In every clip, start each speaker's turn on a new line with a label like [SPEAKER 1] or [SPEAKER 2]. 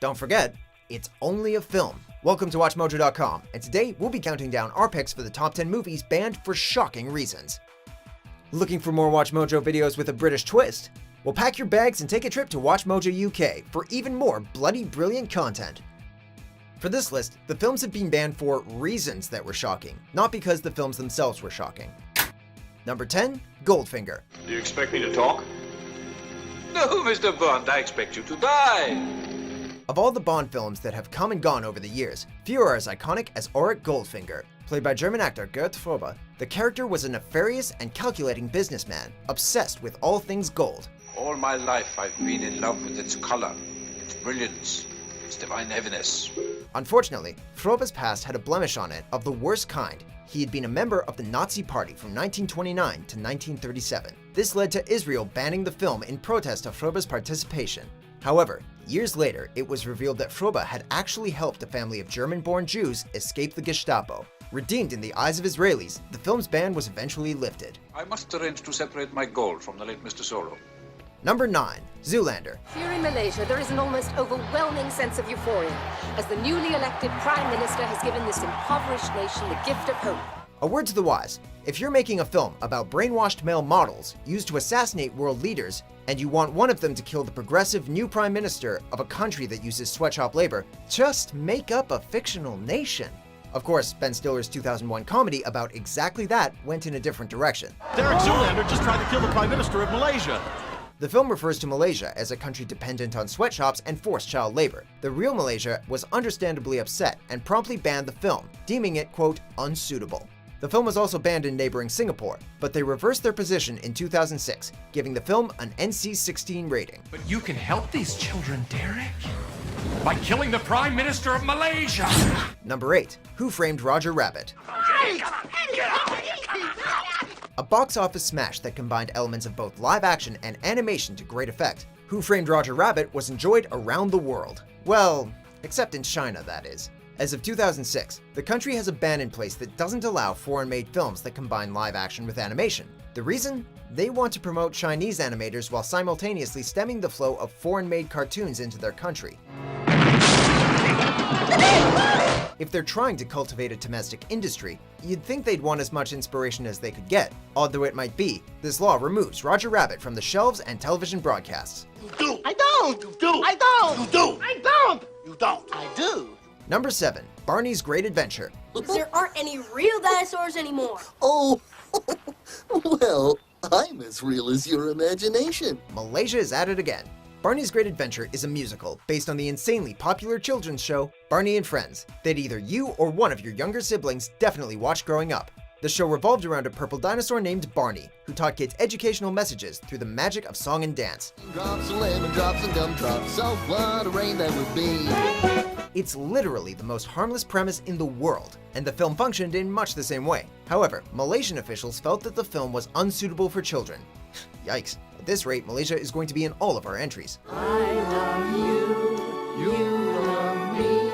[SPEAKER 1] Don't forget, it's only a film. Welcome to WatchMojo.com, and today we'll be counting down our picks for the top 10 movies banned for shocking reasons. Looking for more WatchMojo videos with a British twist? Well, pack your bags and take a trip to WatchMojo UK for even more bloody brilliant content. For this list, the films have been banned for reasons that were shocking, not because the films themselves were shocking. Number 10, Goldfinger.
[SPEAKER 2] Do you expect me to talk?
[SPEAKER 3] No, Mr. Bond, I expect you to die.
[SPEAKER 1] Of all the Bond films that have come and gone over the years, few are as iconic as Auric Goldfinger. Played by German actor Gerd Fröbe, the character was a nefarious and calculating businessman, obsessed with all things gold.
[SPEAKER 3] All my life I've been in love with its color, its brilliance, its divine heaviness.
[SPEAKER 1] Unfortunately, Fröbe's past had a blemish on it of the worst kind. He had been a member of the Nazi Party from 1929 to 1937. This led to Israel banning the film in protest of Fröbe's participation. However, years later, it was revealed that Fröbe had actually helped a family of German-born Jews escape the Gestapo. Redeemed in the eyes of Israelis, the film's ban was eventually lifted.
[SPEAKER 3] I must arrange to separate my gold from the late Mr. Solo.
[SPEAKER 1] Number 9, Zoolander.
[SPEAKER 4] Here in Malaysia, there is an almost overwhelming sense of euphoria, as the newly elected Prime Minister has given this impoverished nation the gift of hope.
[SPEAKER 1] A word to the wise, if you're making a film about brainwashed male models used to assassinate world leaders, and you want one of them to kill the progressive new Prime Minister of a country that uses sweatshop labor, just make up a fictional nation. Of course, Ben Stiller's 2001 comedy about exactly that went in a different direction.
[SPEAKER 5] Derek Zoolander just tried to kill the Prime Minister of Malaysia.
[SPEAKER 1] The film refers to Malaysia as a country dependent on sweatshops and forced child labor. The real Malaysia was understandably upset and promptly banned the film, deeming it, quote, unsuitable. The film was also banned in neighboring Singapore, but they reversed their position in 2006, giving the film an NC-16 rating.
[SPEAKER 6] But you can help these children, Derek, by killing the Prime Minister of Malaysia.
[SPEAKER 1] Number 8, Who Framed Roger Rabbit? A box office smash that combined elements of both live action and animation to great effect, Who Framed Roger Rabbit was enjoyed around the world. Well, except in China, that is. As of 2006, the country has a ban in place that doesn't allow foreign-made films that combine live action with animation. The reason? They want to promote Chinese animators while simultaneously stemming the flow of foreign-made cartoons into their country. If they're trying to cultivate a domestic industry, you'd think they'd want as much inspiration as they could get. Odd though it might be, this law removes Roger Rabbit from the shelves and television broadcasts.
[SPEAKER 7] You do. I don't. You do. I don't. You do. I don't. You don't. I do.
[SPEAKER 1] Number 7, Barney's Great Adventure.
[SPEAKER 8] There aren't any real dinosaurs anymore.
[SPEAKER 7] Oh, well, I'm as real as your imagination.
[SPEAKER 1] Malaysia is at it again. Barney's Great Adventure is a musical based on the insanely popular children's show Barney and Friends that either you or one of your younger siblings definitely watched growing up. The show revolved around a purple dinosaur named Barney, who taught kids educational messages through the magic of song and dance.
[SPEAKER 7] Drops of lemon drops and gumdrops, so what a rain that would be.
[SPEAKER 1] It's literally the most harmless premise in the world, and the film functioned in much the same way. However, Malaysian officials felt that the film was unsuitable for children. Yikes. At this rate, Malaysia is going to be in all of our entries.
[SPEAKER 9] I love you, you love me,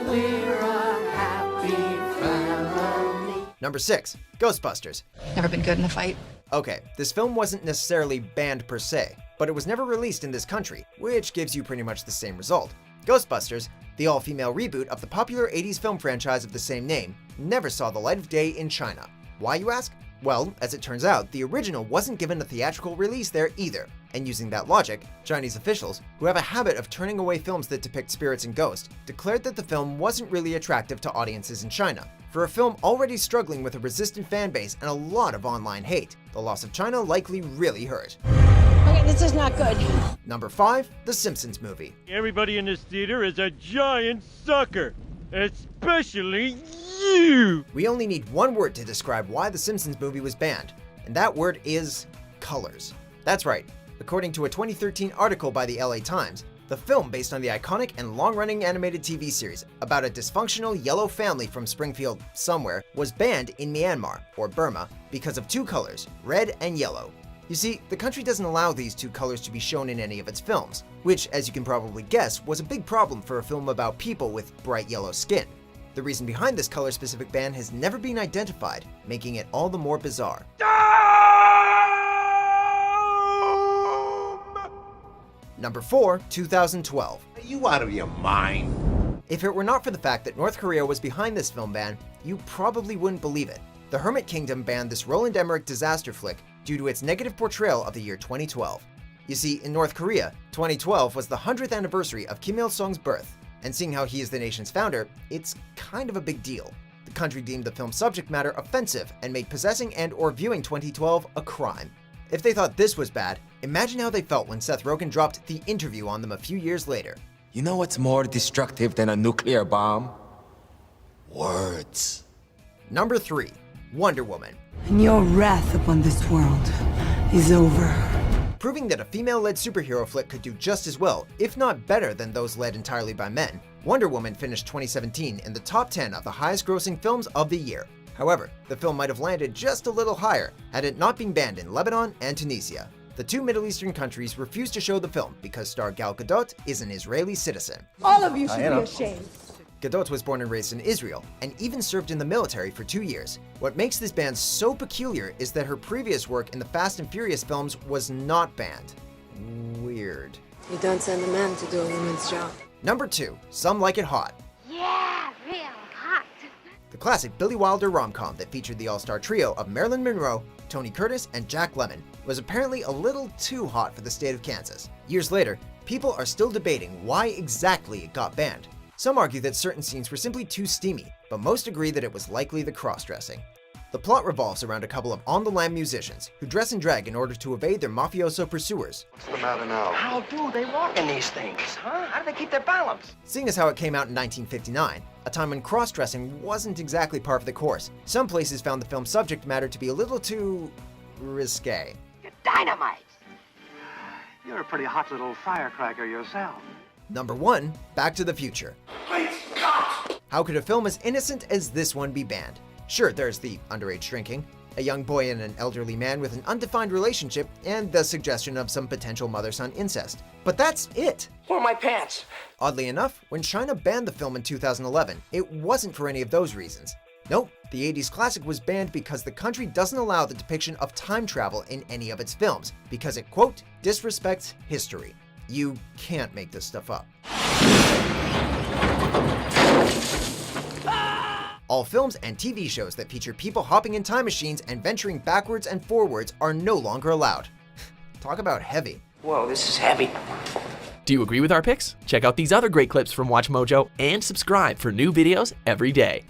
[SPEAKER 9] we're a happy family.
[SPEAKER 1] Number 6, Ghostbusters.
[SPEAKER 10] Never been good in a fight.
[SPEAKER 1] Okay, this film wasn't necessarily banned per se, but it was never released in this country, which gives you pretty much the same result. Ghostbusters, the all-female reboot of the popular 80s film franchise of the same name, never saw the light of day in China. Why, you ask? Well, as it turns out, the original wasn't given a theatrical release there either, and using that logic, Chinese officials, who have a habit of turning away films that depict spirits and ghosts, declared that the film wasn't really attractive to audiences in China. For a film already struggling with a resistant fan base and a lot of online hate, the loss of China likely really hurt.
[SPEAKER 8] Okay, this is not good.
[SPEAKER 1] Number 5, The Simpsons Movie.
[SPEAKER 11] Everybody in this theater is a giant sucker, especially you!
[SPEAKER 1] We only need one word to describe why The Simpsons movie was banned, and that word is colors. That's right. According to a 2013 article by the LA Times, the film based on the iconic and long-running animated TV series about a dysfunctional yellow family from Springfield somewhere was banned in Myanmar, or Burma, because of two colors, red and yellow. You see, the country doesn't allow these two colors to be shown in any of its films, which, as you can probably guess, was a big problem for a film about people with bright yellow skin. The reason behind this color-specific ban has never been identified, making it all the more bizarre. Number 4, 2012.
[SPEAKER 2] Are you out of your mind?
[SPEAKER 1] If it were not for the fact that North Korea was behind this film ban, you probably wouldn't believe it. The Hermit Kingdom banned this Roland Emmerich disaster flick due to its negative portrayal of the year 2012. You see, in North Korea, 2012 was the 100th anniversary of Kim Il-sung's birth, and seeing how he is the nation's founder, it's kind of a big deal. The country deemed the film's subject matter offensive and made possessing and/or viewing 2012 a crime. If they thought this was bad, imagine how they felt when Seth Rogen dropped The Interview on them a few years later.
[SPEAKER 10] You know what's more destructive than a nuclear bomb? Words.
[SPEAKER 1] Number 3, Wonder Woman.
[SPEAKER 12] And your wrath upon this world is over.
[SPEAKER 1] Proving that a female-led superhero flick could do just as well, if not better than those led entirely by men, Wonder Woman finished 2017 in the top 10 of the highest-grossing films of the year. However, the film might have landed just a little higher had it not been banned in Lebanon and Tunisia. The two Middle Eastern countries refused to show the film because star Gal Gadot is an Israeli citizen.
[SPEAKER 8] All of you should be ashamed.
[SPEAKER 1] Gadot was born and raised in Israel, and even served in the military for 2 years. What makes this ban so peculiar is that her previous work in the Fast and Furious films was not banned. Weird.
[SPEAKER 4] You don't send a man to do a woman's job.
[SPEAKER 1] Number 2, Some Like It Hot.
[SPEAKER 8] Yeah, real hot.
[SPEAKER 1] The classic Billy Wilder rom-com that featured the all-star trio of Marilyn Monroe, Tony Curtis, and Jack Lemmon was apparently a little too hot for the state of Kansas. Years later, people are still debating why exactly it got banned. Some argue that certain scenes were simply too steamy, but most agree that it was likely the cross-dressing. The plot revolves around a couple of on-the-lam musicians who dress in drag in order to evade their mafioso pursuers.
[SPEAKER 2] What's the matter now?
[SPEAKER 13] How do they walk in these things, huh? How do they keep their balance?
[SPEAKER 1] Seeing as how it came out in 1959, a time when cross-dressing wasn't exactly par for the course, some places found the film's subject matter to be a little too risque.
[SPEAKER 13] You're dynamite. You're a pretty hot little firecracker yourself.
[SPEAKER 1] Number 1, Back to the Future.
[SPEAKER 13] Great Scott!
[SPEAKER 1] How could a film as innocent as this one be banned? Sure, there's the underage drinking, a young boy and an elderly man with an undefined relationship, and the suggestion of some potential mother-son incest. But that's it!
[SPEAKER 13] Where are my pants?
[SPEAKER 1] Oddly enough, when China banned the film in 2011, it wasn't for any of those reasons. Nope, the 80s classic was banned because the country doesn't allow the depiction of time travel in any of its films, because it, quote, disrespects history. You can't make this stuff up. All films and TV shows that feature people hopping in time machines and venturing backwards and forwards are no longer allowed. Talk about heavy.
[SPEAKER 13] Whoa, this is heavy.
[SPEAKER 14] Do you agree with our picks? Check out these other great clips from WatchMojo and subscribe for new videos every day.